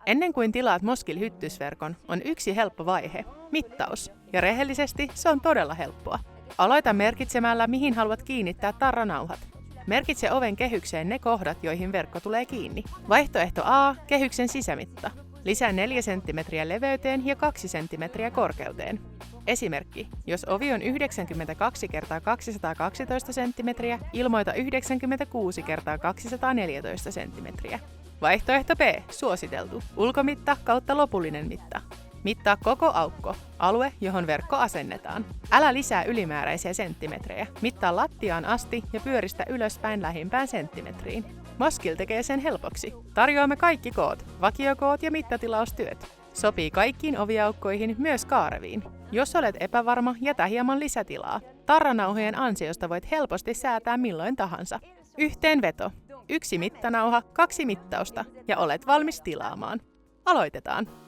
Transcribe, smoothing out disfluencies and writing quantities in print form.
Ennen kuin tilaat Moskil-hyttysverkon, on yksi helppo vaihe, mittaus. Ja rehellisesti se on todella helppoa. Aloita merkitsemällä, mihin haluat kiinnittää tarranauhat. Merkitse oven kehykseen ne kohdat, joihin verkko tulee kiinni. Vaihtoehto A, kehyksen sisämitta. Lisää 4 cm leveyteen ja 2 cm korkeuteen. Esimerkki, jos ovi on 92 x 212 cm, ilmoita 96 x 214 cm. Vaihtoehto B, suositeltu. Ulkomitta kautta lopullinen mitta. Mittaa koko aukko, alue, johon verkko asennetaan. Älä lisää ylimääräisiä senttimetrejä. Mittaa lattiaan asti ja pyöristä ylöspäin lähimpään senttimetriin. Moskil tekee sen helpoksi. Tarjoamme kaikki koot, vakiokoot ja mittatilaustyöt. Sopii kaikkiin oviaukkoihin, myös kaareviin. Jos olet epävarma, jätä hieman lisätilaa. Tarranauhojen ansiosta voit helposti säätää milloin tahansa. Yhteenveto. 1 mittanauha, 2 mittausta ja olet valmis tilaamaan. Aloitetaan!